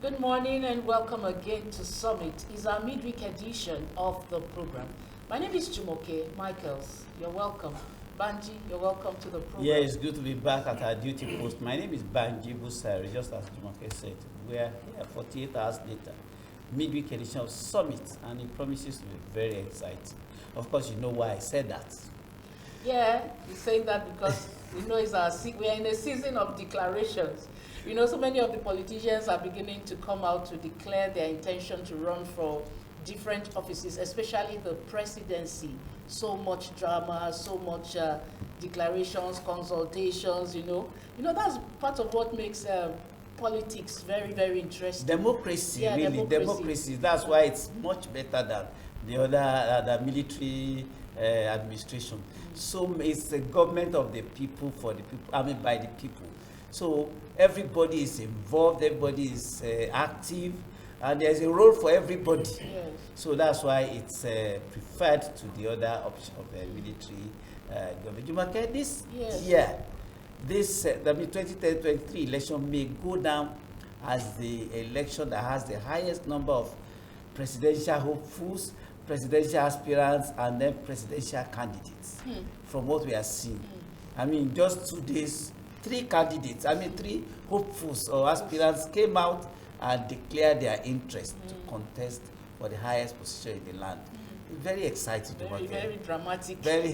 Good morning and welcome again to Summit. It's our midweek edition of the program. My name is Jumoke Michaels. You're welcome. Banji, you're welcome to the program. Yeah, it's good to be back at our duty post. My name is Banji Busari, just as Jumoke said. We are here 48 hours later, midweek edition of Summit, and it promises to be very exciting. Of course, you know why I said that. Yeah, you're saying that because we know we are in a season of declarations. You know, so many of the politicians are beginning to come out to declare their intention to run for different offices, especially the presidency. So much drama, so much declarations, consultations. That's part of what makes politics very, very interesting. Democracy, Yeah, really, democracy. That's why it's much better than the other the military administration. So it's the government of the people, for the people, I mean by the people. So everybody is involved, everybody is active, and there's a role for everybody. Yes. So that's why it's preferred to the other option of the military government. You might get this year, the 2023 election may go down as the election that has the highest number of presidential hopefuls, presidential aspirants, and then presidential candidates. From what we are seeing, I mean, just 2 days, 3 candidates, three hopefuls or aspirants came out and declared their interest to contest for the highest position in the land. Very exciting. Very, very dramatic. Very,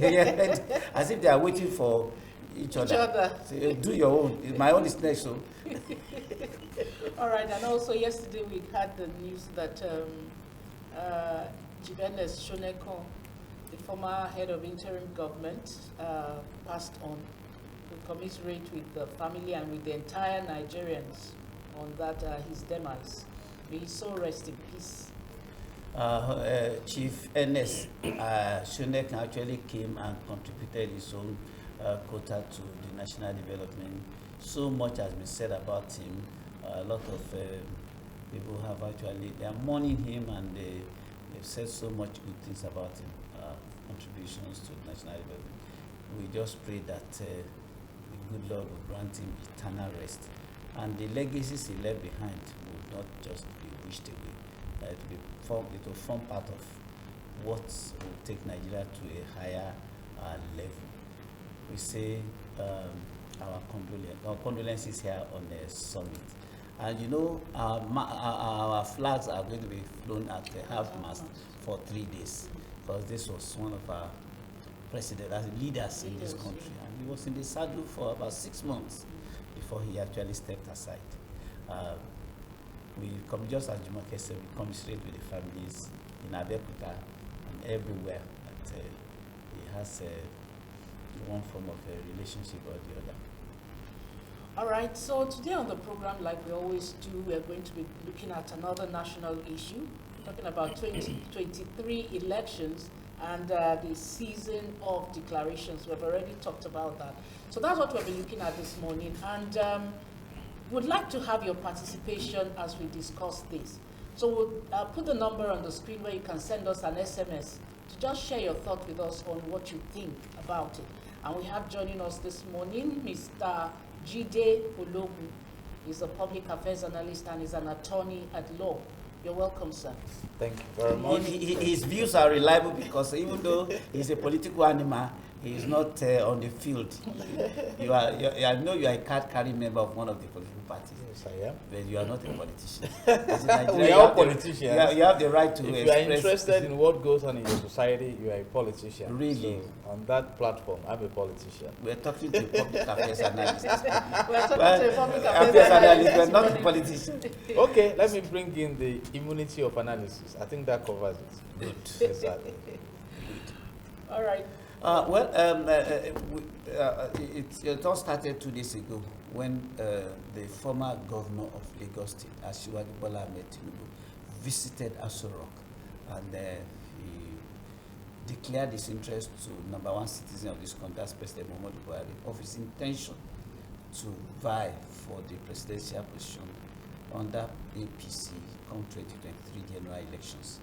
as if they are waiting for each other. So, do your own. My own is next. So. All right, and also yesterday we had the news that Jimenez Shoneko, the former head of interim government, passed on. We commiserate with the family and with the entire Nigerians on that his demise. May his soul rest in peace. Chief Ernest Shonek actually came and contributed his own quota to the national development. So much has been said about him. A lot of people have they are mourning him, and they've said so much good things about him, contributions to national development. We just pray that the good Lord will grant him eternal rest, and the legacies he left behind will not just be wished away. It will form part of what will take Nigeria to a higher level. We say our condolences here on the summit. And you know, our flags are going to be flown at the half-mast for 3 days, because this was one of our president as leaders in this country, and he was in the saddle for about 6 months before he actually stepped aside. We come, just as Jumoke said, we commiserate with the families in Abeokuta and everywhere that he has one form of a relationship or the other. All right, so today on the program, like we always do, we are going to be looking at another national issue, talking about 2023 elections and the season of declarations. We've already talked about that. So that's what we'll be looking at this morning. And would like to have your participation as we discuss this. So we'll put the number on the screen where you can send us an SMS to just share your thought with us on what you think about it. And we have joining us this morning, Mr. Jide Ologu. He's a public affairs analyst and is an attorney at law. You're welcome, sir. Thank you very much. His views are reliable because even though he's a political animal, he is not on the field. I know you are a card-carrying member of one of the political parties. Yes, I am. But you are not a politician. We are politicians. You have the right to if express. you are interested in what goes on in your society, you are a politician. Really? So on that platform, I'm a politician. We're talking to a public affairs analyst. We're talking to a public affairs analyst. We're not a politician. Okay, let me bring in the immunity of analysis. I think that covers it. Good. Exactly. All right. It all started 2 days ago when the former governor of Lagos State, Asiwaju Bola Ahmed Tinubu, visited Aso Rock, and he declared his interest to #1 citizen of this country, that's President Muhammadu Buhari, of his intention to vie for the presidential position under APC come 2023 general elections.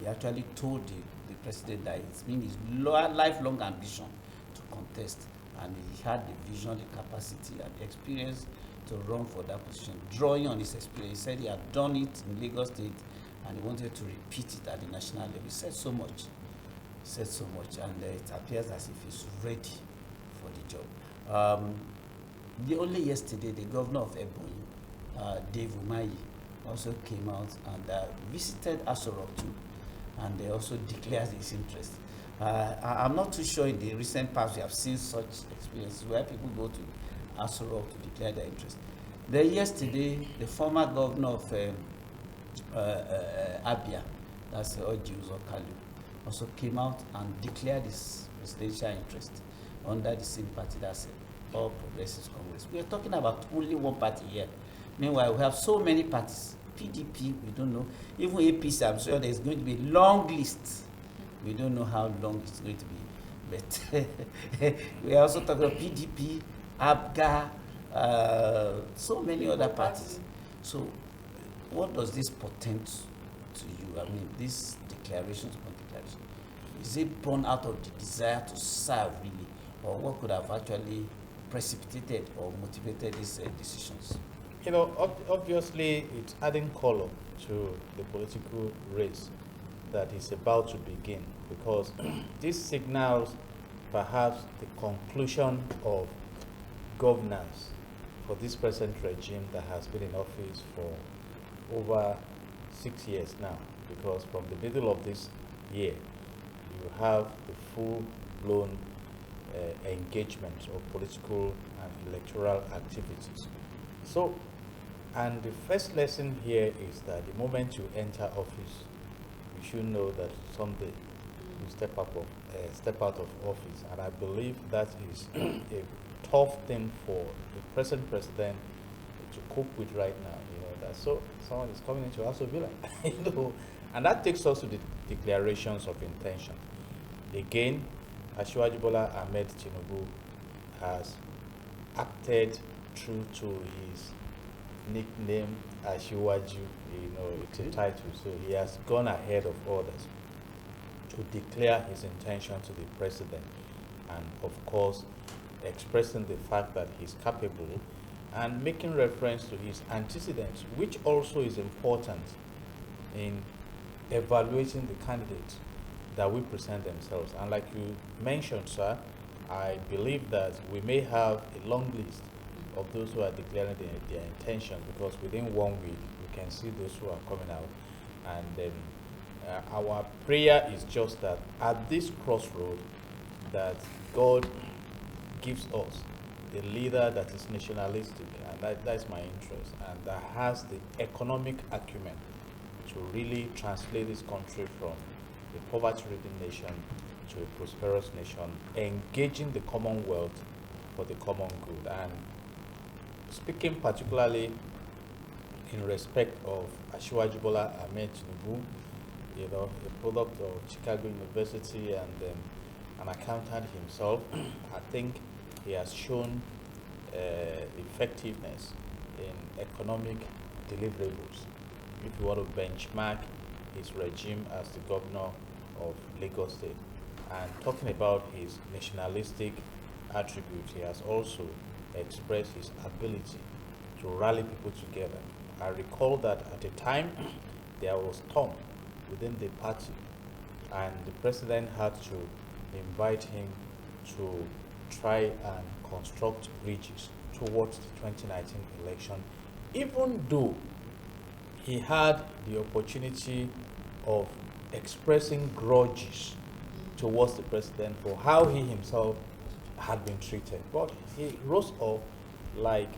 He actually told the president that it's been his lifelong ambition to contest, and he had the vision, the capacity, and the experience to run for that position, drawing on his experience. He said he had done it in Lagos State and he wanted to repeat it at the national level. He said so much. And it appears as if he's ready for the job. Only yesterday, the governor of Ebonyi, Dave Umahi, also came out and visited Aso Rock too, and they also declared his interest. I'm not too sure in the recent past we have seen such experiences where people go to Aso Rock to declare their interest. Then yesterday, the former governor of Abia, that's Orji Uzor Kalu, also came out and declared his presidential interest under the same party, that's All Progressives Congress. We are talking about only one party here. Meanwhile, we have so many parties. PDP, we don't know. Even APC, I'm sure there's going to be a long list. We don't know how long it's going to be. But we are also talking about PDP, ABGA, so many other parties. So what does this portend to you? I mean, these declarations upon declaration, is it born out of the desire to serve really, or what could have actually precipitated or motivated these decisions? You know, obviously it's adding color to the political race that is about to begin, because this signals perhaps the conclusion of governance for this present regime that has been in office for over 6 years now, because from the middle of this year you have the full-blown engagement of political and electoral activities. So, and the first lesson here is that the moment you enter office, you should know that someday you step out of office. And I believe that is a tough thing for the present president to cope with right now. You know, that so someone is coming into Aso Villa, you know, and that takes us to the declarations of intention. Again, Asiwaju Bola Ahmed Tinubu has acted true to his nickname Asiwaju, you know, it's a title, so he has gone ahead of others to declare his intention to the president, and of course expressing the fact that he's capable and making reference to his antecedents, which also is important in evaluating the candidates that will present themselves. And like you mentioned, sir, I believe that we may have a long list of those who are declaring their intention, because within 1 week we can see those who are coming out. And our prayer is just that at this crossroad, that God gives us a leader that is nationalistic, and that's my interest, and that has the economic acumen to really translate this country from a poverty-ridden nation to a prosperous nation, engaging the Commonwealth for the common good. And speaking particularly in respect of Asiwaju Bola Ahmed Tinubu, you know, a product of Chicago University and an accountant himself, I think he has shown effectiveness in economic deliverables. If you want to benchmark his regime as the governor of Lagos State, and talking about his nationalistic attributes, he has also expressed his ability to rally people together. I recall that at a time there was storm within the party, and the president had to invite him to try and construct bridges towards the 2019 election, even though he had the opportunity of expressing grudges towards the president for how he himself had been treated. But he rose up like,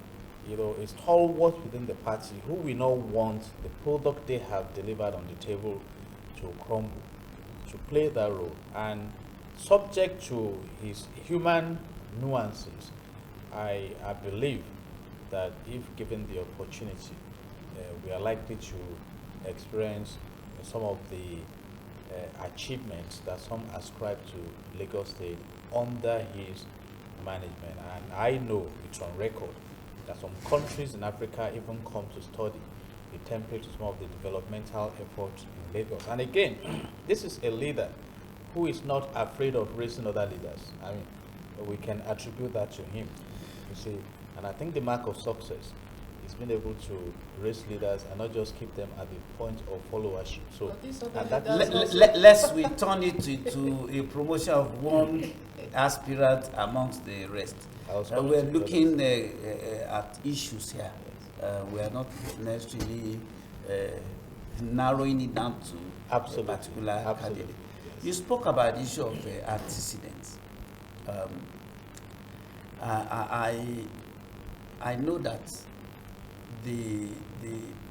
you know, a stalwart within the party who we now want the product they have delivered on the table to crumble, to play that role. And subject to his human nuances, I believe that if given the opportunity, we are likely to experience some of the achievements that some ascribe to Lagos State under his management. And I know it's on record that some countries in Africa even come to study the template of some of the developmental efforts in Lagos. And again, this is a leader who is not afraid of raising other leaders. I mean, we can attribute that to him. You see, And I think the mark of success is being able to raise leaders and not just keep them at the point of followership. So, But these other and that leaders Lest we turn it to a promotion of one aspirant amongst the rest. I was We're coming to looking at issues here. We are not necessarily narrowing it down to Absolutely. a particular Absolutely. candidate. Yes. You spoke about the issue of antecedents. I know that the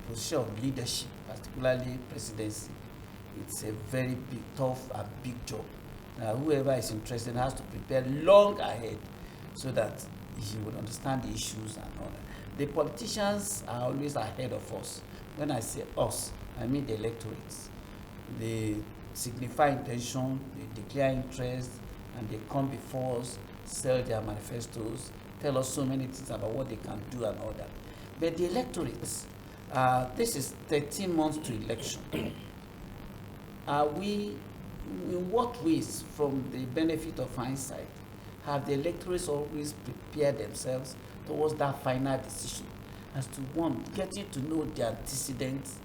position of leadership, particularly presidency, it's a very big, tough and big job. Whoever is interested has to prepare long ahead so that he will understand the issues and all that. The politicians are always ahead of us. When I say us, I mean the electorates. They signify intention, they declare interest, and they come before us, sell their manifestos, tell us so many things about what they can do and all that. But the electorates, this is 13 months to election. Are we, in what ways, from the benefit of hindsight, have the electorates always prepared themselves towards that final decision as to one, getting to know the antecedents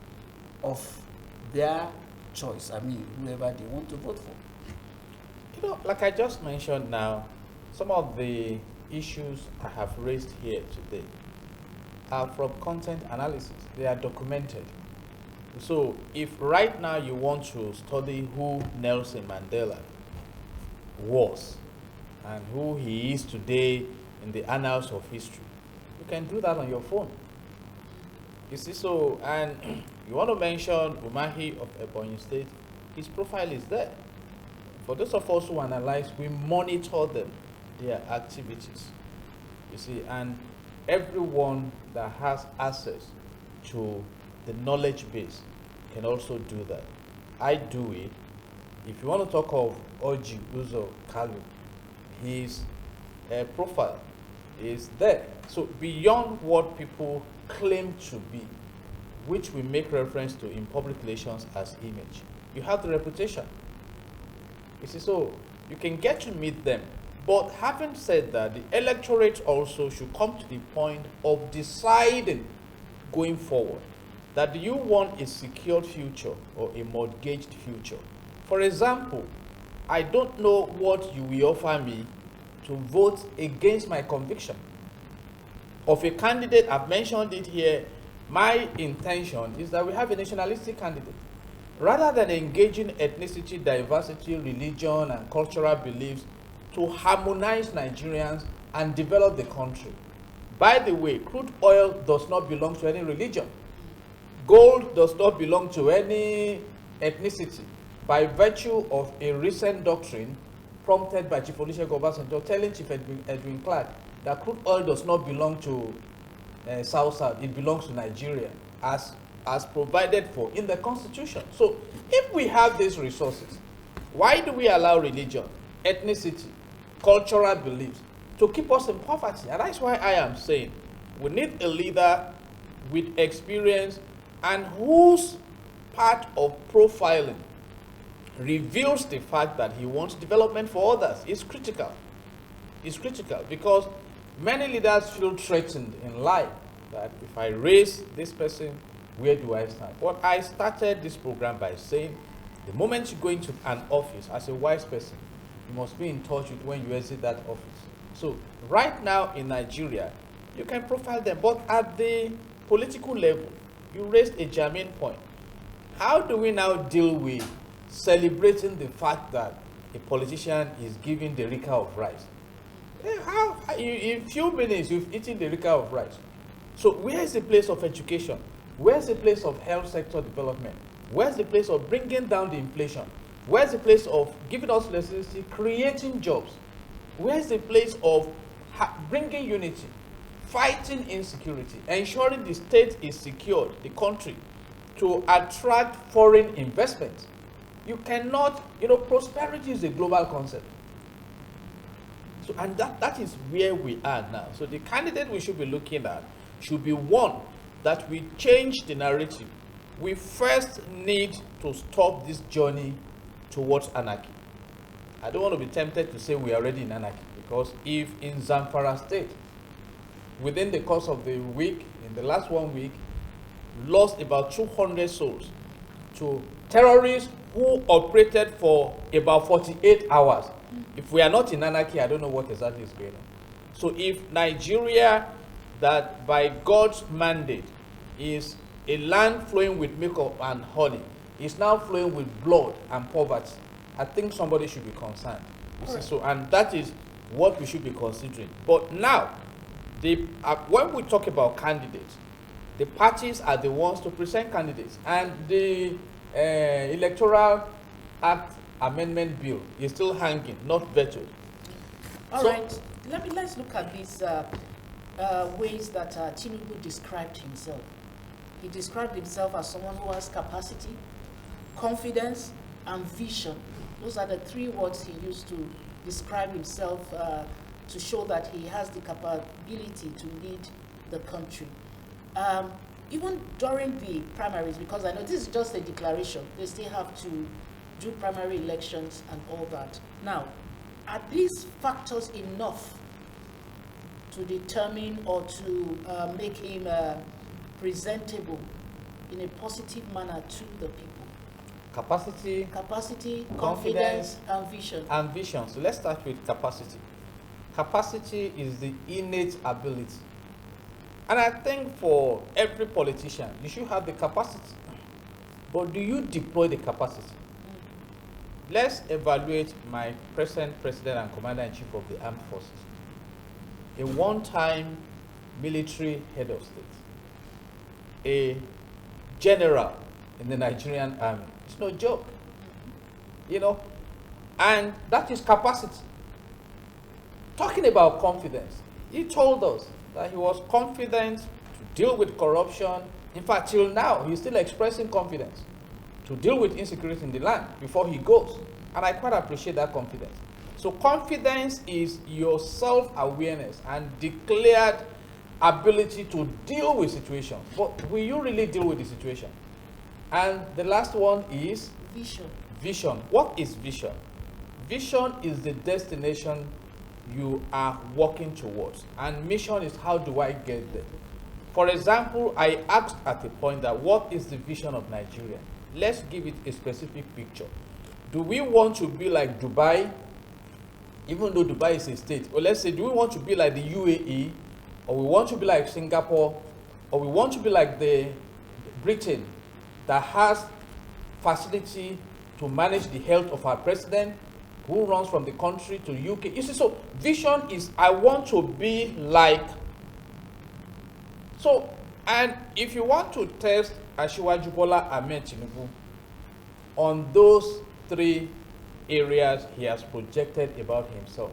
of their choice, I mean, whoever they want to vote for? You know, like I just mentioned now, some of the issues I have raised here today are from content analysis. They are documented. So if right now you want to study who Nelson Mandela was and who he is today in the annals of history, you can do that on your phone. You see, so, and you want to mention Umahi of Ebonyi State, his profile is there. For those of us who analyze, we monitor them, their activities. You see, and everyone that has access to the knowledge base can also do that. I do it. If you want to talk of Oji Uzo Kalu, his profile is there. So beyond what people claim to be, which we make reference to in public relations as image, you have the reputation. You see, so you can get to meet them. But having said that, the electorate also should come to the point of deciding going forward that do you want a secured future or a mortgaged future? For example, I don't know what you will offer me to vote against my conviction of a candidate. I've mentioned it here. My intention is that we have a nationalistic candidate. Rather than engaging ethnicity, diversity, religion, and cultural beliefs to harmonize Nigerians and develop the country. By the way, crude oil does not belong to any religion. Gold does not belong to any ethnicity. By virtue of a recent doctrine prompted by Chief Olusegun Obasanjo telling Chief Edwin Clark that crude oil does not belong to South-South, it belongs to Nigeria as provided for in the Constitution. So if we have these resources, why do we allow religion, ethnicity, cultural beliefs to keep us in poverty? And that's why I am saying we need a leader with experience and whose part of profiling reveals the fact that he wants development for others. Is critical. It's critical because many leaders feel threatened in life that if I raise this person, where do I stand? But I started this program by saying the moment you go into an office as a wise person, you must be in touch with when you exit that office. So right now in Nigeria, you can profile them, but at the political level, you raised a germane point. How do we now deal with celebrating the fact that a politician is giving the rika of rice? In few minutes, you've eaten the rika of rice. So where is the place of education? Where's the place of health sector development? Where's the place of bringing down the inflation? Where's the place of giving us electricity, creating jobs? Where's the place of bringing unity, fighting insecurity, ensuring the state is secured, the country, to attract foreign investment? You cannot, prosperity is a global concept. So, and that is where we are now. So the candidate we should be looking at should be one that we change the narrative. We first need to stop this journey towards anarchy. I don't want to be tempted to say we are already in anarchy, because if in Zamfara state, within the course of the week, in the last 1 week, lost about 200 souls to terrorists who operated for about 48 hours. If we are not in anarchy, I don't know what exactly is going on. So if Nigeria, that by God's mandate is a land flowing with milk and honey, is now flowing with blood and poverty, I think somebody should be concerned. You see, so, and that is what we should be considering. But now, when we talk about candidates, the parties are the ones to present candidates, and the Electoral Act Amendment Bill is still hanging, not vetoed. All right. Let's look at these ways that Tinubu described himself. He described himself as someone who has capacity, confidence, and vision. Those are the three words he used to describe himself, to show that he has the capability to lead the country. Even during the primaries, because I know this is just a declaration, they still have to do primary elections and all that. Now, are these factors enough to determine or to make him presentable in a positive manner to the people? Capacity, confidence, and vision. And vision. So let's start with capacity. Capacity is the innate ability. And I think for every politician, you should have the capacity. But do you deploy the capacity? Let's evaluate my present president and commander-in-chief of the armed forces. A one-time military head of state. A general in the Nigerian army. It's no joke. You know? And that is capacity. Talking about confidence, he told us that he was confident to deal with corruption. In fact, till now, he's still expressing confidence to deal with insecurity in the land before he goes. And I quite appreciate that confidence. So confidence is your self-awareness and declared ability to deal with situations. But will you really deal with the situation? And the last one is? Vision. Vision. What is vision? Vision is the destination you are working towards. And mission is how do I get there? For example, I asked at a point that what is the vision of Nigeria? Let's give it a specific picture. Do we want to be like Dubai, even though Dubai is a state? Or let's say, do we want to be like the UAE? Or we want to be like Singapore? Or we want to be like the Britain that has facility to manage the health of our president, who runs from the country to UK? You see, so vision is I want to be like. So, and if you want to test Asiwaju Bola Ahmed Tinubu on those three areas he has projected about himself,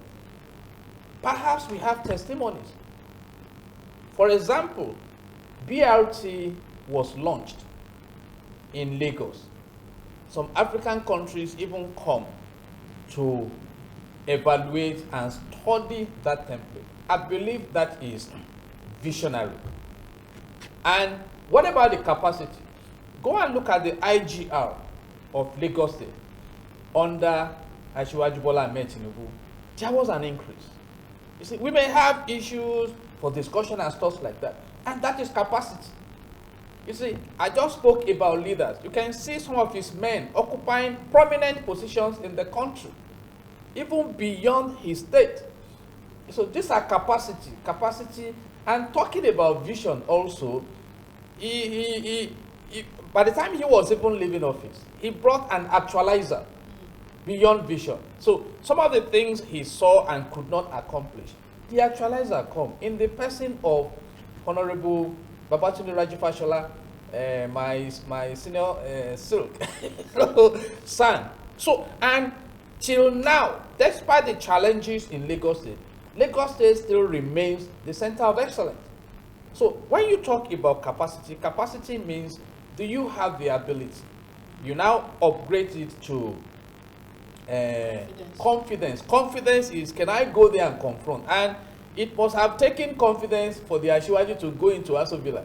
perhaps we have testimonies. For example, BRT was launched in Lagos. Some African countries even come to evaluate and study that template. I believe that is visionary. And what about the capacity? Go and look at the IGR of Lagos State under Asiwaju Bola Ahmed Tinubu. There was an increase. You see, we may have issues for discussion and stuff like that, and that is capacity. You see, I just spoke about leaders. You can see some of his men occupying prominent positions in the country, even beyond his state. So these are capacity, and talking about vision also, by the time he was even leaving office, he brought an actualizer beyond vision. So some of the things he saw and could not accomplish, the actualizer come in the person of Honorable Babatunde Raji Fashola, my senior silk son. So, and till now, despite the challenges in Lagos State still remains the center of excellence. So when you talk about capacity means, do you have the ability? You now upgrade it to confidence. Confidence is, can I go there and confront? And it must have taken confidence for the Asiwaju to go into Aso Villa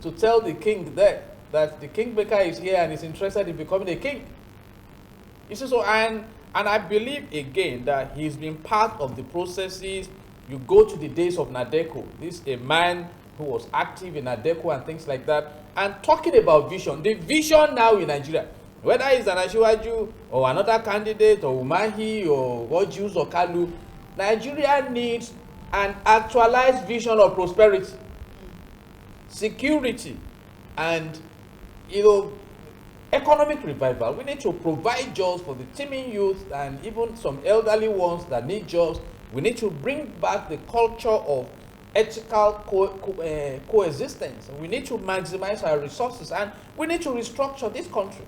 to tell the king there that the kingmaker is here and is interested in becoming a king. You see, so and I believe again that he's been part of the processes You go to the days of Nadeco. This is a man who was active in Nadeco and things like that. And talking about vision, the vision now in Nigeria, whether it's an Asiwaju or another candidate or Umahi or Ojus or Kalu, Nigeria needs an actualized vision of prosperity, security, and economic revival. We need to provide jobs for the teeming youth and even some elderly ones that need jobs. We need to bring back the culture of ethical coexistence. We need to maximize our resources, and we need to restructure this country.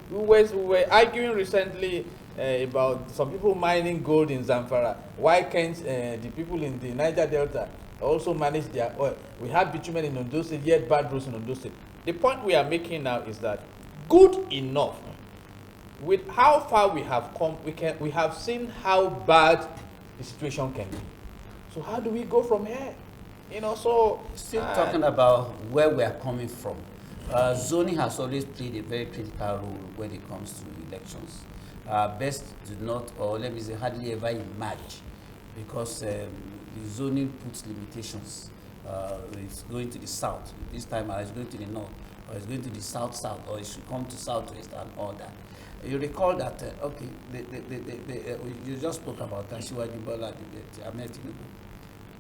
We were arguing recently about some people mining gold in Zamfara. Why can't the people in the Niger Delta also manage their oil? We have bitumen in Ondo State, yet bad roads in Ondo State. The point we are making now is that good enough, with how far we have come, we have seen how bad the situation can be. So how do we go from here? Still talking about where we are coming from. Zoning has always played a very critical role when it comes to elections. Best do not, or let me say, hardly ever emerge, because the zoning puts limitations. It's going to the south this time, or it's going to the north, or it's going to the south, or it should come to southwest and all that. You recall that, you just spoke about Asiwaju Bola Ahmed Tinubu.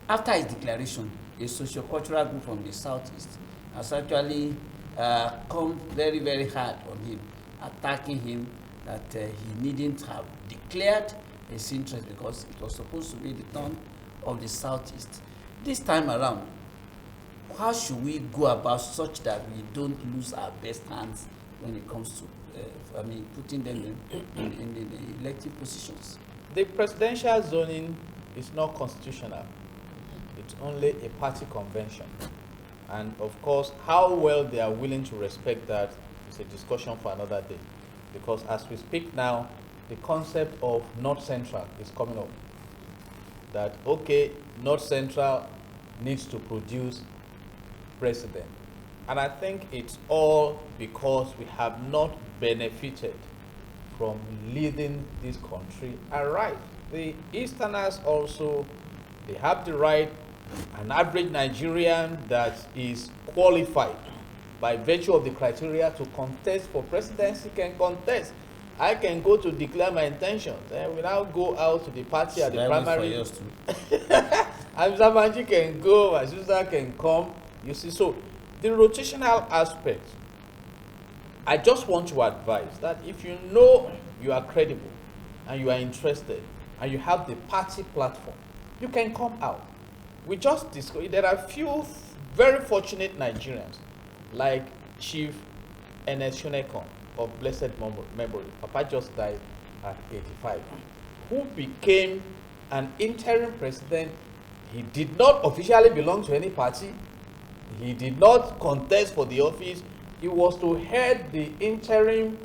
After his declaration, a socio-cultural group from the southeast has actually come very, very hard on him, attacking him that he needn't have declared his interest because it was supposed to be the turn of the southeast. This time around, how should we go about such that we don't lose our best hands when it comes to putting them in the elective positions? The presidential zoning is not constitutional. It's only a party convention. And of course, how well they are willing to respect that is a discussion for another day. Because as we speak now, the concept of North Central is coming up. That, okay, North Central needs to produce president. And I think it's all because we have not benefited from leading this country aright. The Easterners also, they have the right. An average Nigerian that is qualified by virtue of the criteria to contest for presidency can contest. I can go to declare my intentions and we now go out to the party at the primary. And Zamanji can go, Azusa can come. You see, so the rotational aspect, I just want to advise that if you know you are credible and you are interested and you have the party platform, you can come out. We just discussed, there are few very fortunate Nigerians like Chief Ernest Shonekan of blessed memory. Papa just died at 85, who became an interim president. He did not officially belong to any party. He did not contest for the office. He was to head the interim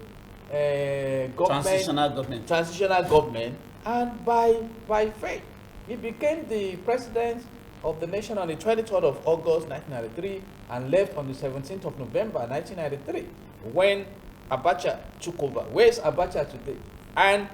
transitional government, and by faith, he became the president of the nation on the 23rd of August 1993 and left on the 17th of November 1993 when Abacha took over. Where is Abacha today? And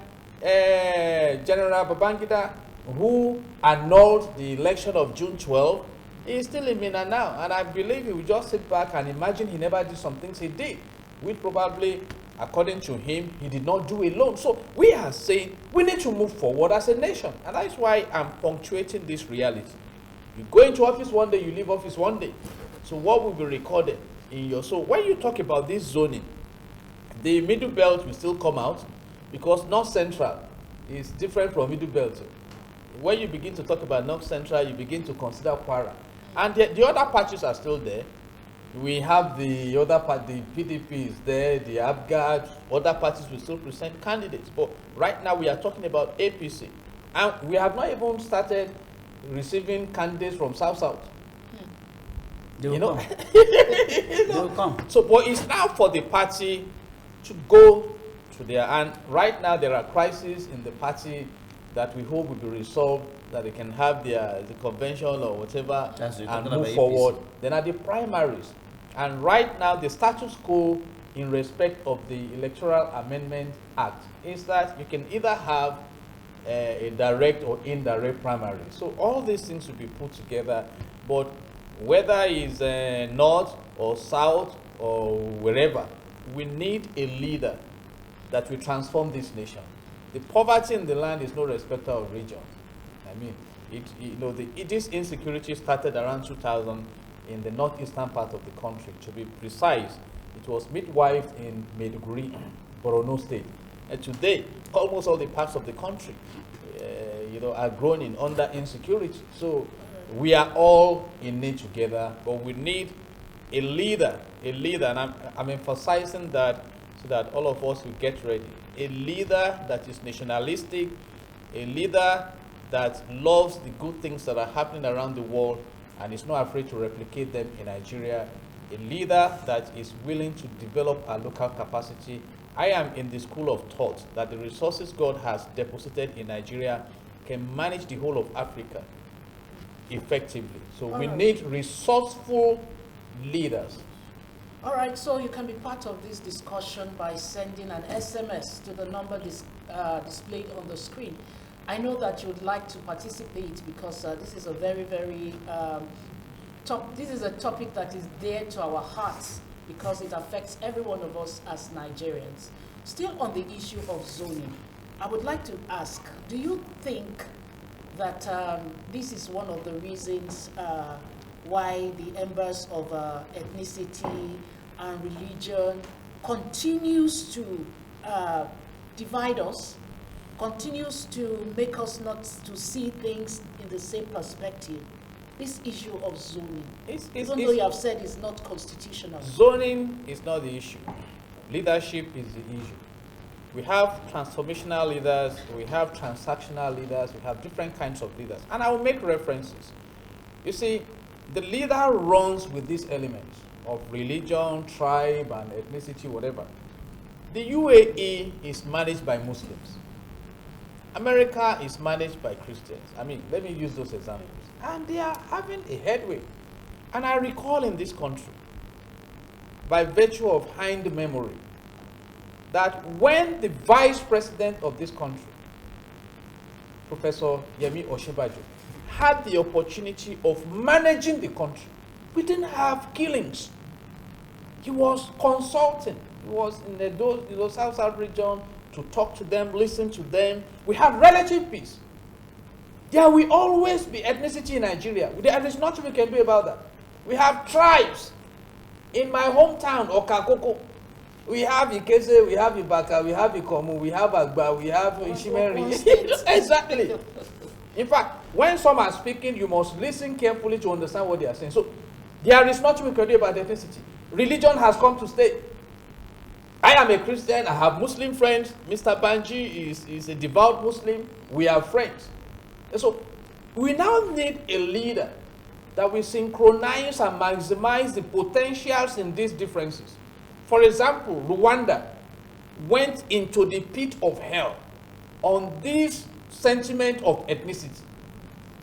General Babangida, who annulled the election of June 12, is still in Mina now. And I believe he will just sit back and imagine he never did some things he did, which probably, according to him, he did not do alone. So we are saying we need to move forward as a nation. And that's why I'm punctuating this reality. You go into office one day, you leave office one day. So what will be recorded in your... So when you talk about this zoning, the middle belt will still come out because North Central is different from middle belt. When you begin to talk about North Central, you begin to consider Kwara. And the other parties are still there. We have the other part, the PDP is there, the ABGAD, other parties will still present candidates. But right now we are talking about APC. And we have not even started receiving candidates from South. They will come. They will come. So, but it's now for the party to go to their, and right now there are crises in the party that we hope will be resolved, that they can have the convention or whatever and move forward. Then at the primaries, and right now the status quo in respect of the Electoral Amendment Act is that you can either have a direct or indirect primary. So all these things will be put together, but whether it's north or south or wherever, we need a leader that will transform this nation. The poverty in the land is no respecter of region. I mean, this insecurity started around 2000 in the northeastern part of the country. To be precise, it was midwifed in Maiduguri, Borno State. And today, almost all the parts of the country, are growing under insecurity. So we are all in it together, but we need a leader, and I'm emphasizing that so that all of us will get ready. A leader that is nationalistic, a leader that loves the good things that are happening around the world and is not afraid to replicate them in Nigeria, a leader that is willing to develop our local capacity. I am in the school of thought that the resources God has deposited in Nigeria can manage the whole of Africa effectively. So we need resourceful leaders. All right, so you can be part of this discussion by sending an SMS to the number displayed on the screen. I know that you would like to participate because this is a very, very this is a topic that is dear to our hearts because it affects every one of us as Nigerians. Still on the issue of zoning, I would like to ask, do you think that this is one of the reasons why the embers of ethnicity and religion continues to divide us, continues to make us not to see things in the same perspective? This issue of zoning, even though you have said it's not constitutional. Zoning is not the issue. Leadership is the issue. We have transformational leaders, we have transactional leaders, we have different kinds of leaders. And I will make references. You see, the leader runs with these elements of religion, tribe, and ethnicity, whatever. The UAE is managed by Muslims. America is managed by Christians. I mean, let me use those examples. And they are having a headway. And I recall in this country, by virtue of hind memory, that when the vice president of this country, Professor Yemi Osinbajo, had the opportunity of managing the country, we didn't have killings. He was consulting. He was in the South region to talk to them, listen to them. We have relative peace. There will always be ethnicity in Nigeria. There is nothing we can do about that. We have tribes. In my hometown, Okakoko, we have Ikeze, we have Ibaka, we have Ikomu, we have Agba, we have Ishimeri. Exactly. In fact, when some are speaking, you must listen carefully to understand what they are saying. So, there is nothing we can do about ethnicity. Religion has come to stay. I am a Christian, I have Muslim friends. Mr. Banji is a devout Muslim. We are friends. And so, we now need a leader that will synchronize and maximize the potentials in these differences. For example, Rwanda went into the pit of hell on this sentiment of ethnicity.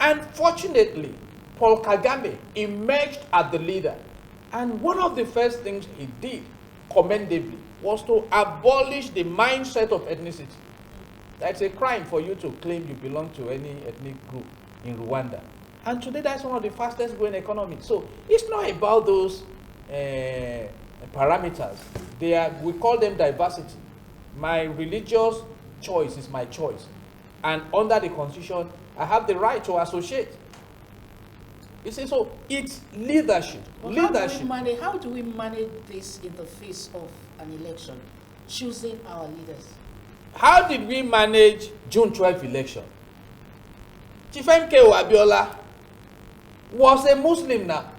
And fortunately, Paul Kagame emerged as the leader. And one of the first things he did, commendably, was to abolish the mindset of ethnicity. That's a crime for you to claim you belong to any ethnic group in Rwanda. And today, that's one of the fastest growing economies. So it's not about those parameters. We call them diversity. My religious choice is my choice. And under the Constitution, I have the right to associate. You see, so it's leadership. Well, how do we manage this in the face of an election? Choosing our leaders. How did we manage June 12th election? Chief MKO Abiola was a Muslim now.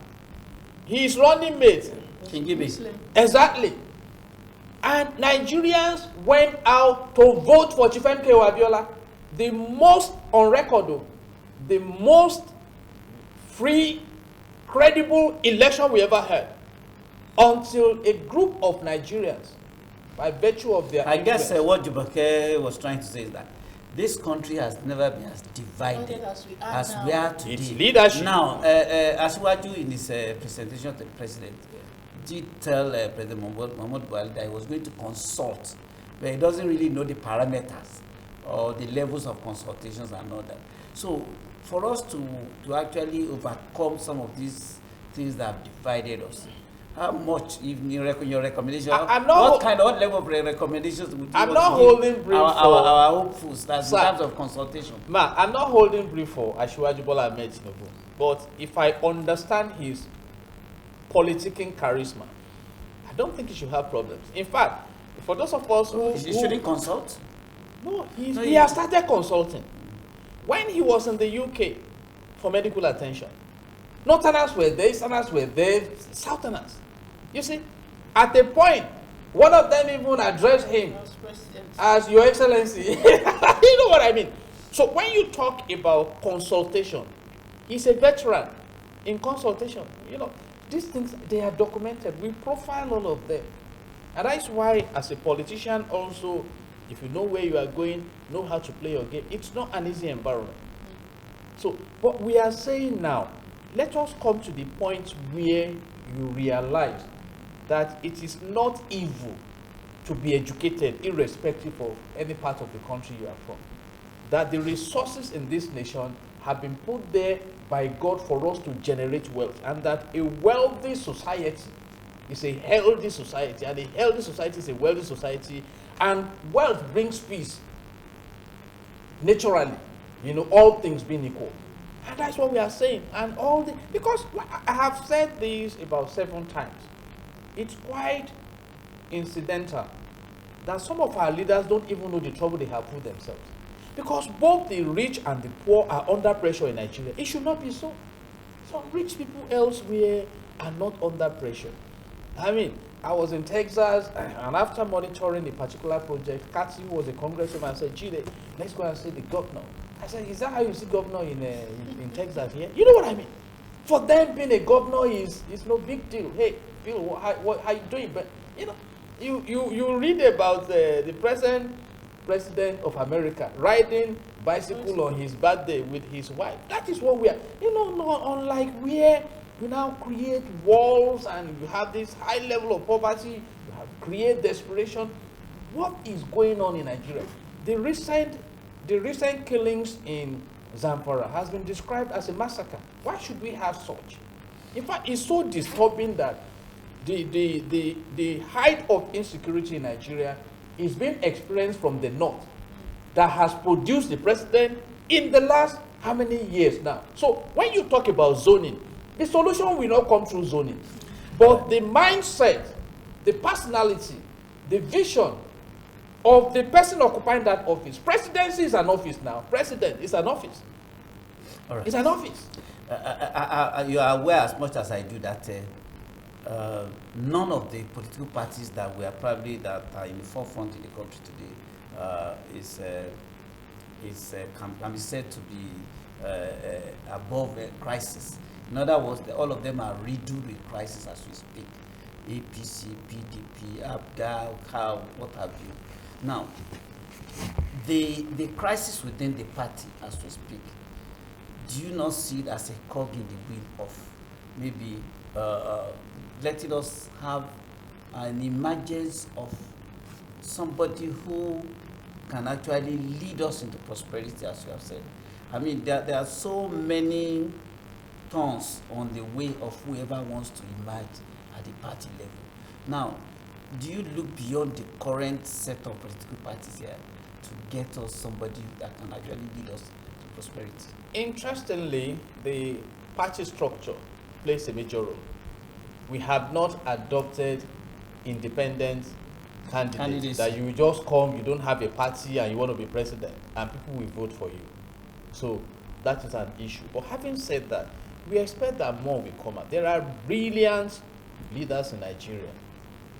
His running mate. Muslim. Exactly. And Nigerians went out to vote for Chief MKO Abiola. The most, on record, the most free, credible election we ever had. Until a group of Nigerians, by virtue of their I guess what Jumoke was trying to say is that this country has never been as divided as we are today. It's leadership. Now, Asiwaju in his presentation to the president did tell President Muhammadu Buhari that he was going to consult, but he doesn't really know the parameters or the levels of consultations and all that. So for us to actually overcome some of these things that have divided us, how much, if your recommendation, what level of recommendations would you I'm want not to holding give brief our hopefuls, that's Sir, in terms of consultation? Ma, I'm not holding brief for Asiwaju Bola Ahmed Tinubu, but if I understand his politicking charisma, I don't think he should have problems. In fact, for those of us who He shouldn't consult? No, he has started consulting. When he was in the UK for medical attention, Northerners were there, Easterners were there, Southerners. You see, at a point, one of them even addressed him as Your Excellency. You know what I mean? So when you talk about consultation, he's a veteran in consultation. You know, these things, they are documented. We profile all of them. And that's why, as a politician also, if you know where you are going, know how to play your game, it's not an easy environment. So what we are saying now, let us come to the point where you realize that it is not evil to be educated irrespective of any part of the country you are from. That the resources in this nation have been put there by God for us to generate wealth, and that a wealthy society is a healthy society, and a healthy society is a wealthy society, and wealth brings peace naturally, you know, all things being equal. And that's what we are saying. And all the, because I have said this about 7 times, it's quite incidental that some of our leaders don't even know the trouble they have put themselves. Because both the rich and the poor are under pressure in Nigeria. It should not be so. Some rich people elsewhere are not under pressure. I mean, I was in Texas, and after monitoring a particular project, Katsi, who was a congressman, said, Chile, let's go and see the governor. I said, is that how you see governor in Texas here? You know what I mean? For them, being a governor is no big deal. Hey, Bill, how you doing? But, you know, you read about the president of America riding bicycle on his birthday with his wife. That is what we are. You know, not unlike where you now create walls and you have this high level of poverty, you have create desperation. What is going on in Nigeria? The recent killings in Zamfara has been described as a massacre. Why should we have such? In fact, it's so disturbing that the height of insecurity in Nigeria is being experienced from the north that has produced the president in the last how many years now? So when you talk about zoning, the solution will not come through zoning. But the mindset, the personality, the vision of the person occupying that office. Presidency is an office now. President is an office. All right. It's an office. You are aware as much as I do that none of the political parties that are in the forefront in the country today can be said to be above a crisis. In other words, all of them are riddled with crisis as we speak. APC, PDP, ABGA, COW, what have you. Now, the crisis within the party as we speak, do you not see it as a cog in the wheel of maybe letting us have an emergence of somebody who can actually lead us into prosperity, as you have said? I mean, there are so many turns on the way of whoever wants to emerge at the party level. Now, do you look beyond the current set of political parties here to get us somebody that can actually lead us to prosperity? Interestingly, the party structure plays a major role. We have not adopted independent candidates that you just come, you don't have a party and you want to be president, and people will vote for you. So that is an issue. But having said that, we expect that more will come out. There are brilliant leaders in Nigeria.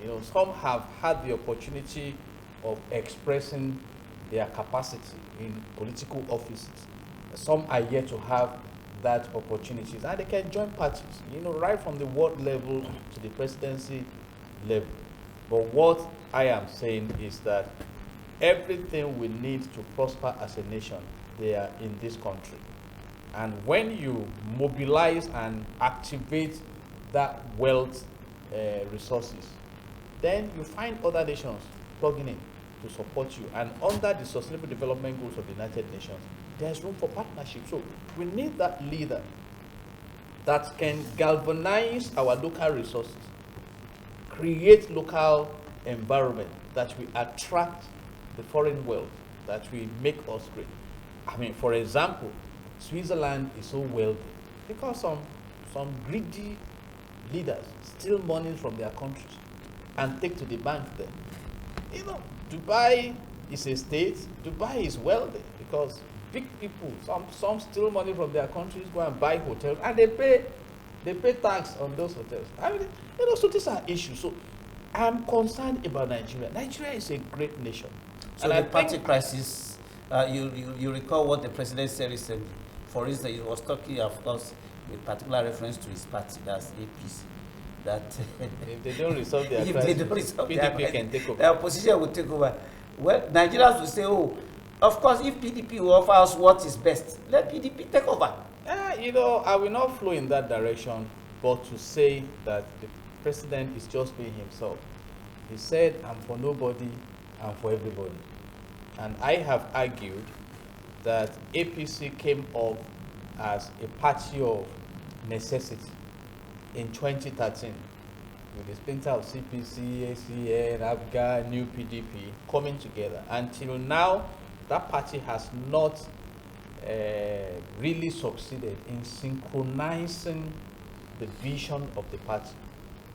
You know, some have had the opportunity of expressing their capacity in political offices. Some are yet to have that opportunity, and they can join parties, you know, right from the ward level to the presidency level. But what I am saying is that everything we need to prosper as a nation, they are in this country. And when you mobilize and activate that wealth resources, then you find other nations plugging in. to support you. And under the Sustainable Development Goals of the United Nations, there's room for partnership. So we need that leader that can galvanize our local resources, create local environment that will attract the foreign wealth, that will make us great. I mean, for example, Switzerland is so wealthy because some greedy leaders steal money from their countries and take to the bank there. You know, Dubai is a state. Dubai is wealthy because big people, some steal money from their countries, go and buy hotels, and they pay tax on those hotels. I mean, you know, so these are issues. So I'm concerned about Nigeria. Nigeria is a great nation. So and the party crisis, you recall what the president said recently. For instance, he was talking, of course, with particular reference to his party, that's APC. That if they don't resolve their if crisis, they don't resolve PDP their crisis, can take over. the opposition will take over. Well, Nigerians will say, oh, of course, if PDP will offer us what is best, let PDP take over. You know, I will not flow in that direction, but to say that the president is just being himself. He said, I'm for nobody, I'm for everybody. And I have argued that APC came up as a party of necessity in 2013 with the splinter of CPC, ACN, ABGA, New PDP coming together. Until now, that party has not really succeeded in synchronizing the vision of the party.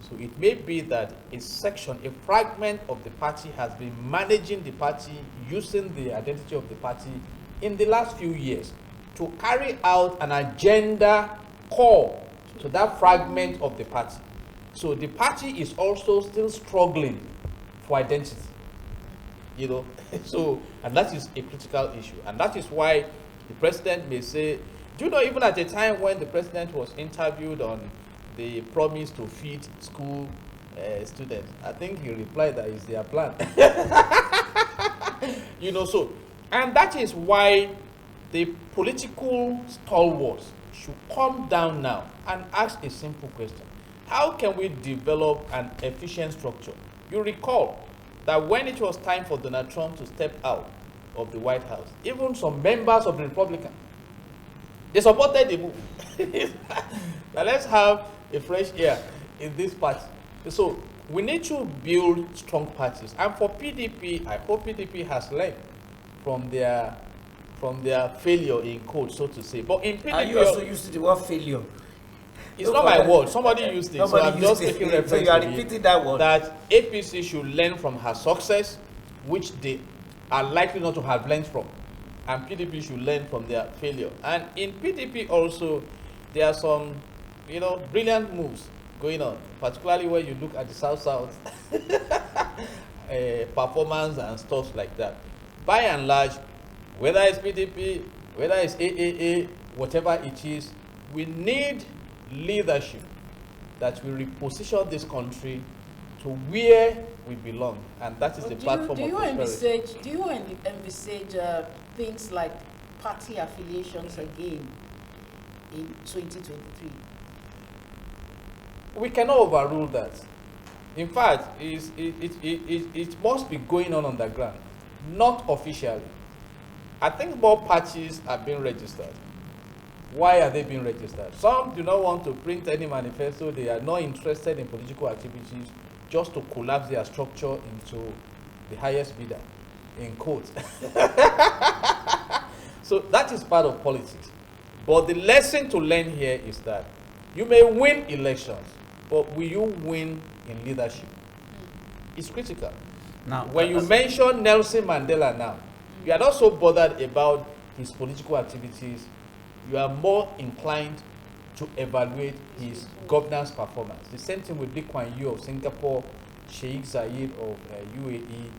So it may be that a section, a fragment of the party has been managing the party, using the identity of the party in the last few years to carry out an agenda core to that fragment of the party. So the party is also still struggling for identity, you know. So, and that is a critical issue. And that is why the president may say, do you know, even at the time when the president was interviewed on the promise to feed school students, I think he replied that is their plan. You know, so, and that is why the political stalwarts should come down now and ask a simple question. How can we develop an efficient structure? You recall that when it was time for Donald Trump to step out of the White House, even some members of the Republicans, they supported the move. Now let's have a fresh air in this party. So we need to build strong parties. And for PDP, I hope PDP has learned from their failure in code, so to say. But in PDP, are you also used to the word failure? It's not my word. Somebody used it. Somebody so I'm just used taking it. reference So you are to repeating it, that word. that APC should learn from her success, which they are likely not to have learned from. And PDP should learn from their failure. And in PDP also, there are some, you know, brilliant moves going on, particularly when you look at the South-South performance and stuff like that. By and large, whether it's PDP, whether it's AAA, whatever it is, we need leadership that will reposition this country to where we belong, and that is the platform of prosperity. Do you envisage things like party affiliations again in 2023? We cannot overrule that. In fact, it must be going on the ground, not officially. I think more parties are being registered. Why are they being registered? Some do not want to print any manifesto. They are not interested in political activities, just to collapse their structure into the highest bidder, in quotes. So that is part of politics. But the lesson to learn here is that you may win elections, but will you win in leadership? It's critical. Now, when you mention Nelson Mandela now, you are not so bothered about his political activities. You are more inclined to evaluate his governance performance. The same thing with Lee Kuan Yew of Singapore, Sheikh Zayed of UAE,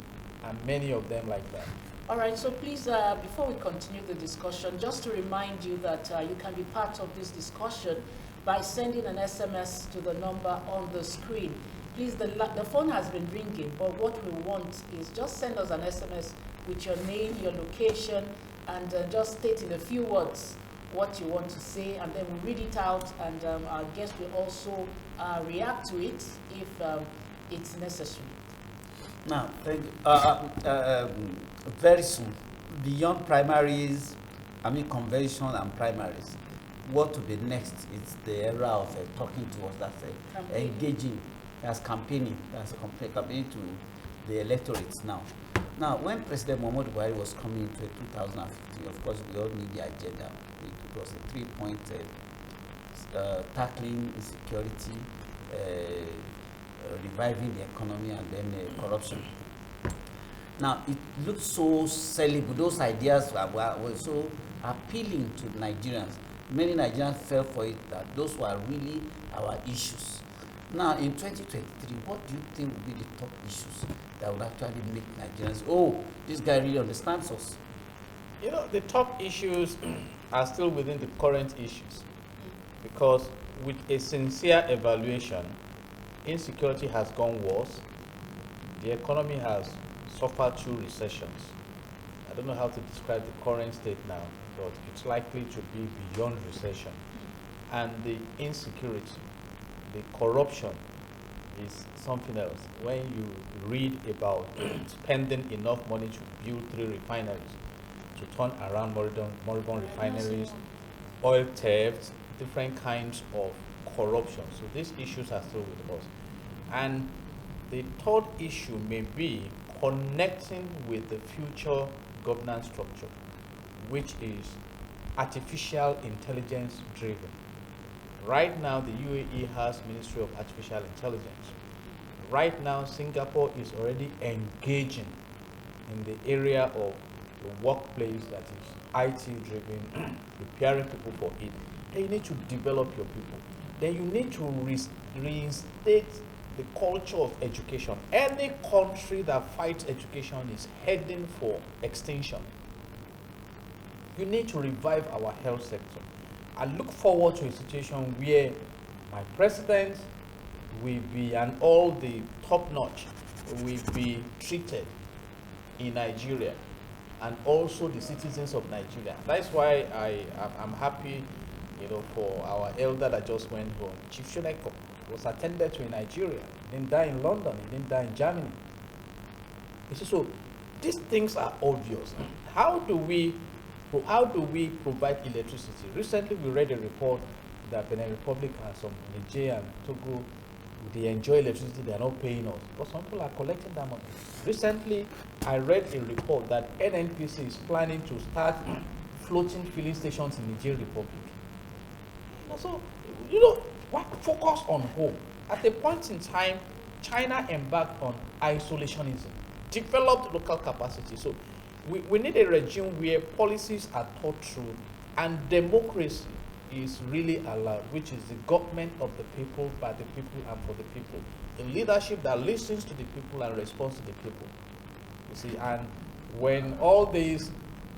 and many of them like that. All right, so please, before we continue the discussion, just to remind you that you can be part of this discussion by sending an SMS to the number on the screen. Please, the phone has been ringing, but what we want is just send us an SMS with your name, your location, and just state in a few words what you want to say, and then we'll read it out, and our guests will also react to it if it's necessary. Now, thank you. Very soon, beyond primaries, I mean convention and primaries, what to be next is the era of talking to us, that's engaging, as campaigning, campaigning to the electorates now. Now, when President Muhammadu Buhari was coming into 2015, of course, we all knew the agenda. It was a 3-point tackling insecurity, reviving the economy, and then corruption. Now, it looked so celibate. Those ideas were so appealing to Nigerians. Many Nigerians fell for it, that those were really our issues. Now, in 2023, what do you think will be the top issues that would actually make Nigerians, oh, this guy really understands us? You know, the top issues are still within the current issues, because with a sincere evaluation, insecurity has gone worse. The economy has suffered 2 recessions. I don't know how to describe the current state now, but it's likely to be beyond recession. And the insecurity, the corruption is something else. When you read about spending enough money to build 3 refineries, to turn around moribund refineries, oil theft, different kinds of corruption. So these issues are still with us. And the third issue may be connecting with the future governance structure, which is artificial intelligence driven. Right now, the UAE has Ministry of Artificial Intelligence. Right now, Singapore is already engaging in the area of the workplace that is IT driven, preparing people for it. Then you need to develop your people. Then you need to reinstate the culture of education. Any country that fights education is heading for extinction. You need to revive our health sector. I look forward to a situation where my president will be, and all the top notch will be treated in Nigeria, and also the citizens of Nigeria. That's why I'm happy, you know, for our elder that just went home. Chief Shoneko was attended to in Nigeria. He didn't die in London. He didn't die in Germany. You see, so these things are obvious. How do we provide electricity? Recently, we read a report that Benin Republic and some Niger and Togo, they enjoy electricity, they are not paying us. But some people are collecting that money. Recently, I read a report that NNPC is planning to start floating filling stations in Niger Republic. So, you know, focus on home. At a point in time, China embarked on isolationism, developed local capacity. So we need a regime where policies are thought through and democracy is really allowed, which is the government of the people, by the people, and for the people. A leadership that listens to the people and responds to the people. You see, and when all these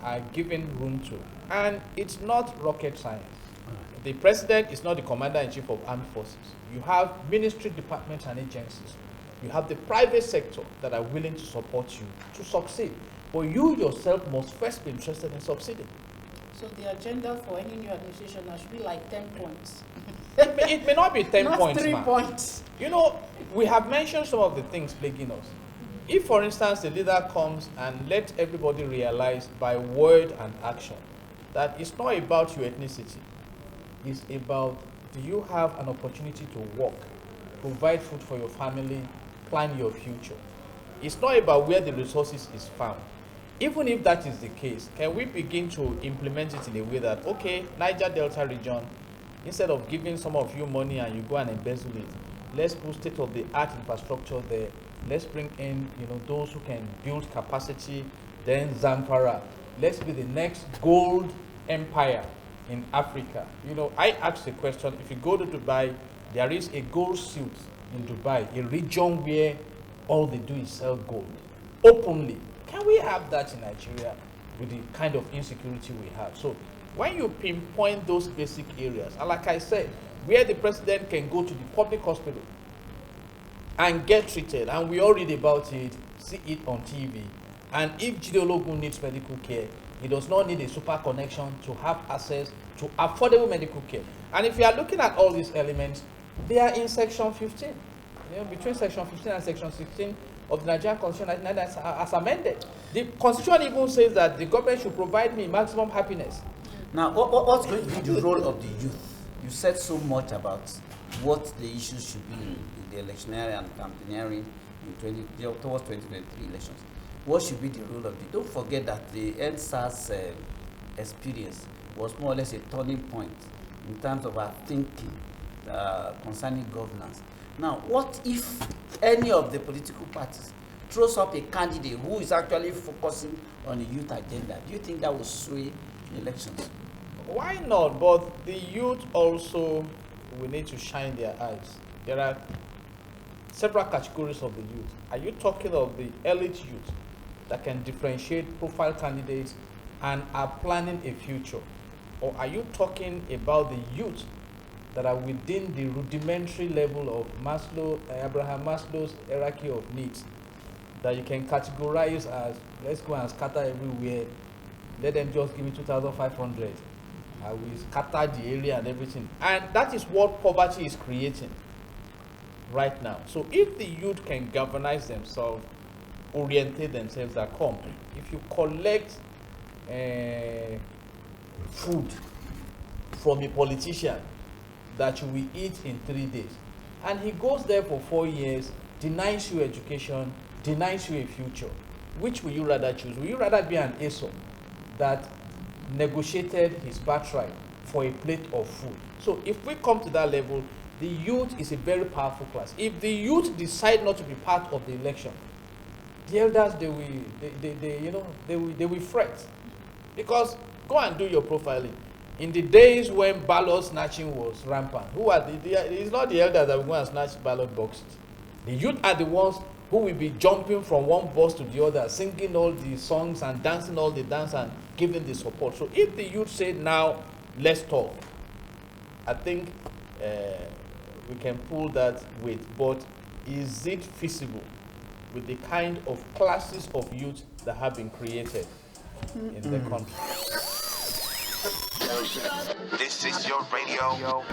are given room to, and it's not rocket science. The president is not the commander-in-chief of armed forces. You have ministry departments and agencies. You have the private sector that are willing to support you to succeed. But you yourself must first be interested in succeeding. So the agenda for any new administration should be like 10 points. It may not be 10 not points, 3 man. points. You know, we have mentioned some of the things plaguing us. If, for instance, the leader comes and let everybody realize by word and action that it's not about your ethnicity, it's about, do you have an opportunity to work, provide food for your family, plan your future. It's not about where the resources is found. Even if that is the case, can we begin to implement it in a way that, okay, Niger Delta region, instead of giving some of you money and you go and embezzle it, let's put state-of-the-art infrastructure there. Let's bring in, you know, those who can build capacity. Then Zamfara, let's be the next gold empire in Africa. You know, I asked the question, if you go to Dubai, there is a gold suit in Dubai, a region where all they do is sell gold openly. Can we have that in Nigeria with the kind of insecurity we have? So when you pinpoint those basic areas, and like I said, where the president can go to the public hospital and get treated, and we all read about it, see it on TV, and if Jide Ologun needs medical care, he does not need a super connection to have access to affordable medical care. And if you are looking at all these elements, they are in section 15. You know, between section 15 and section 16, of the Nigerian Constitution as amended. The Constitution even says that the government should provide me maximum happiness. Now, what's going to be the role of the youth? You said so much about what the issues should be in the electioneering and campaigning towards 2023 elections. What should be the role of the? Don't forget that the NSAS experience was more or less a turning point in terms of our thinking concerning governance. Now, what if any of the political parties throws up a candidate who is actually focusing on the youth agenda? Do you think that will sway the elections? Why not? But the youth also will need to shine their eyes. There are several categories of the youth. Are you talking of the elite youth that can differentiate profile candidates and are planning a future? Or are you talking about the youth that are within the rudimentary level of Abraham Maslow's hierarchy of needs, that you can categorize as, let's go and scatter everywhere, let them just give me 2,500, I will scatter the area and everything. And that is what poverty is creating right now. So if the youth can galvanize themselves, orientate themselves, that come, if you collect food from a politician that you will eat in 3 days, and he goes there for 4 years, denies you education, denies you a future, which will you rather choose? Will you rather be an Esau that negotiated his birthright for a plate of food? So if we come to that level, the youth is a very powerful class. If the youth decide not to be part of the election, the elders, they will fret. Because go and do your profiling. In the days when ballot snatching was rampant, who are it's not the elders that will go and snatch ballot boxes. The youth are the ones who will be jumping from one bus to the other, singing all the songs and dancing all the dance and giving the support. So if the youth say, now let's talk, I think we can pull that weight. But is it feasible with the kind of classes of youth that have been created in the country? This is your radio.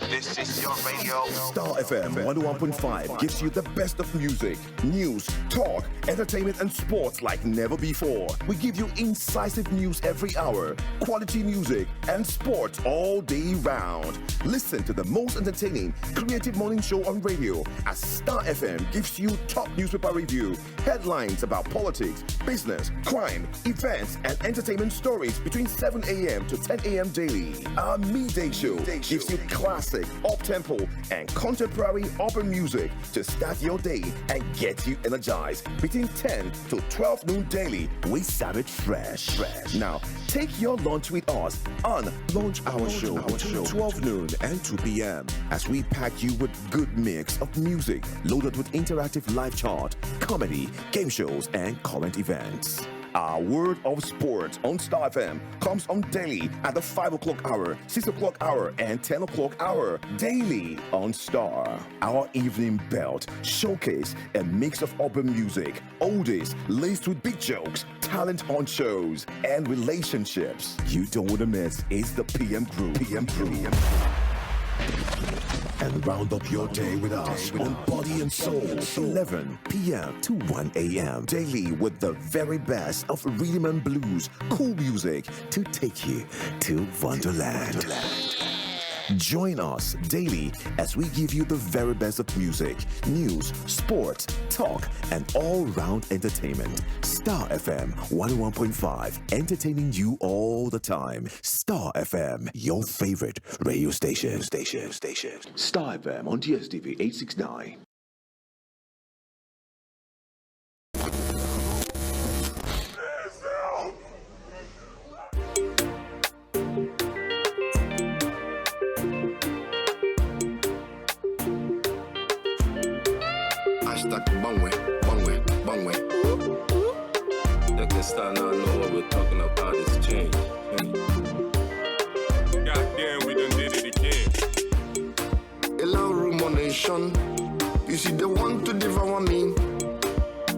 This is your radio. Star FM 101.5 gives you the best of music, news, talk, entertainment, and sports like never before. We give you incisive news every hour, quality music, and sports all day round. Listen to the most entertaining, creative morning show on radio as Star FM gives you top newspaper review, headlines about politics, business, crime, events, and entertainment stories between 7 a.m. to 10 a.m. daily. Our midday show gives you classic, up-tempo, and contemporary urban music to start your day and get you energized. Between 10 to 12 noon daily, we serve it fresh. Now, take your lunch with us on Lunch Hour Show between 12 noon and 2 p.m. as we pack you with good mix of music loaded with interactive live chart, comedy, game shows, and current events. Our word of sport on Star FM comes on daily at the 5 o'clock hour, 6 o'clock hour, and 10 o'clock hour. Daily on Star. Our evening belt showcase a mix of urban music, oldies laced with big jokes, talent hunt shows, and relationships. You don't want to miss is the PM Crew. And round up your day with us on Body and Soul, 11 p.m. to 1 a.m. daily with the very best of rhythm and blues, cool music to take you to Wonderland. Join us daily as we give you the very best of music, news, sports, talk, and all-round entertainment. Star FM 101.5, entertaining you all the time. Star FM, your favorite radio station. Star FM on DSTV 869. Bangwe. They can start now know what we're talking about is change. Goddamn, we done did it again. Allow rumination. You see, they want to devour me.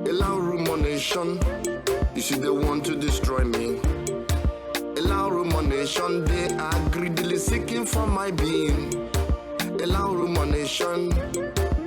Allow rumination. You see, they want to destroy me. Allow rumination. They are greedily seeking for my being. Allow rumination.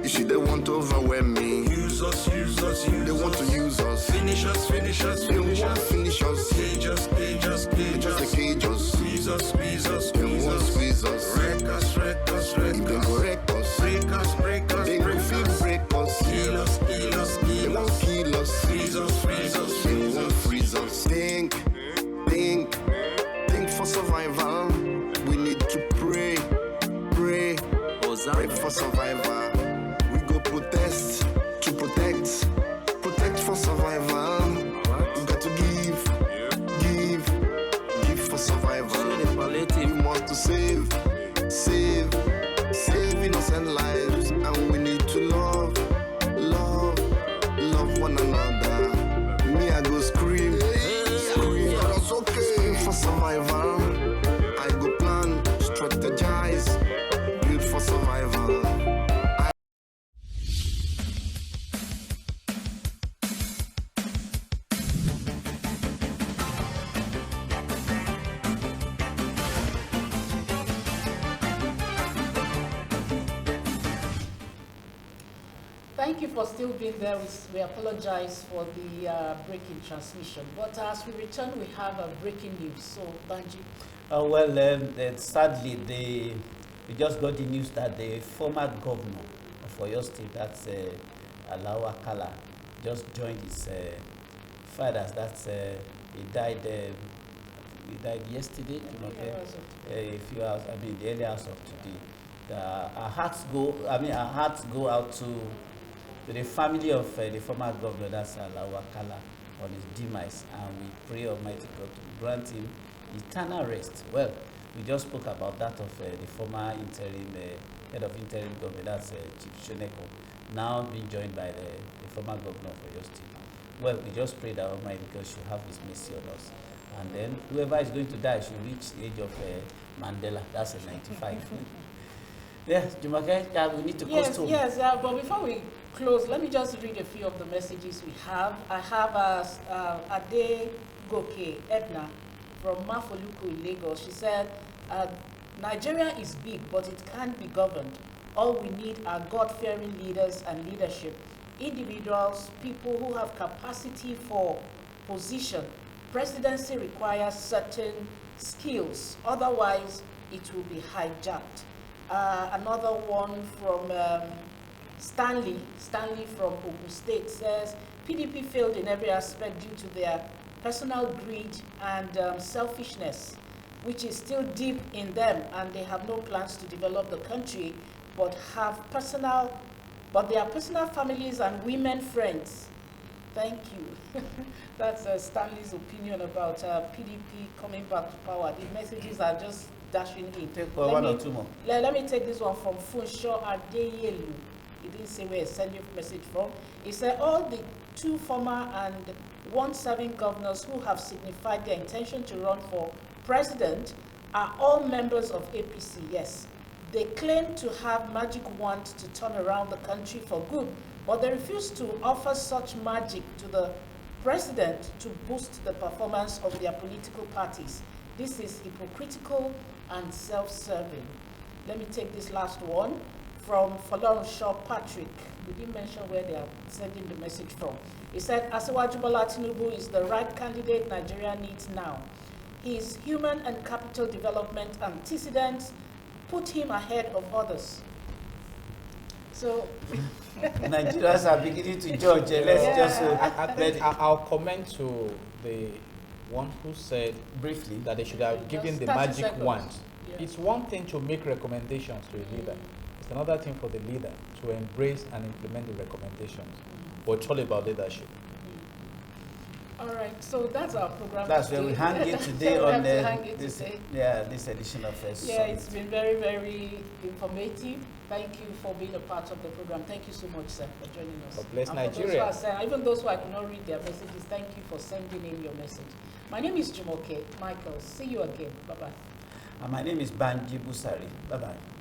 You see, they want to overwhelm me. Use us, use us, use They want to us. use us. Finish us, finish us, They finish want to us. finish us. Cage us, cage us, They cage just us. a cage us. Squeeze us, squeeze us, They squeeze want to us. squeeze us. Wreck us, wreck us, If wreck they us. go wreck us, Break us, break us, they break go feel us. break us. Kill us, kill us, They kill won't us. kill us. Freeze us, freeze us, They freeze won't us. freeze us. Think for survival. We need to pray for survival. We go protest to protect for survival. We got to give for survival. We must to save innocent lives, and we need to love one another. Me, I go scream for survival. I go plan, strategize, build for survival. Thank you for still being there. We apologize for the breaking transmission. But as we return, we have a breaking news. So, Banji. Sadly, we just got the news that the former governor of Oyo State, that's Alao Akala, just joined his fathers. That's he died yesterday. A few hours. I mean, the early hours of today. Our hearts go out to the family of the former governor, that's Alao Akala, on his demise, and we pray Almighty God to grant him eternal rest. Well, we just spoke about that of the former interim head of interim government, that's Chief Shoneko, now being joined by the former governor of Oyo State. Well, we just pray that Almighty God should have His mercy on us, and then whoever is going to die should reach the age of Mandela. That's a 95. Yes, Jumoke, we need to close home. Yes, but before we close, let me just read a few of the messages we have. I have Ade Goke Edna from Mafoluku in Lagos. She said, Nigeria is big, but it can't be governed. All we need are God-fearing leaders and leadership. Individuals, people who have capacity for position. Presidency requires certain skills. Otherwise, it will be hijacked. Another one from Stanley from Ogun State says, PDP failed in every aspect due to their personal greed and selfishness, which is still deep in them, and they have no plans to develop the country, but they are personal families and women friends. Thank you. That's Stanley's opinion about PDP coming back to power. The messages are just dashing in. Take one or two more. Let me take this one from Funsho Adeyelu. He didn't say where he sent your message from. He said all the two former and one serving governors who have signified their intention to run for president are all members of APC, yes. They claim to have magic wand to turn around the country for good, but they refuse to offer such magic to the president to boost the performance of their political parties. This is hypocritical and self-serving. Let me take this last one from Folorunsho Patrick. We didn't mention where they are sending the message from. He said, Asiwaju Bola Tinubu is the right candidate Nigeria needs now. His human and capital development antecedents put him ahead of others. So, Nigerians are beginning to judge. I think I'll comment to the one who said briefly that they should have given the 30 magic seconds. wand. Yeah. It's one thing to make recommendations to a leader. It's another thing for the leader to embrace and implement the recommendations. But it's all about leadership. all right, so that's our program. That's where we hang it today So we on have to hang it this today. this edition of Yeah, it's been very, very informative. Thank you for being a part of the program. Thank you so much, sir, for joining us. God bless And for those who Nigeria. are sent, even those who I could not read their messages, thank you for sending in your message. My name is Jumoke Michael. See you again. Bye-bye. And my name is Banji Busari. Bye-bye.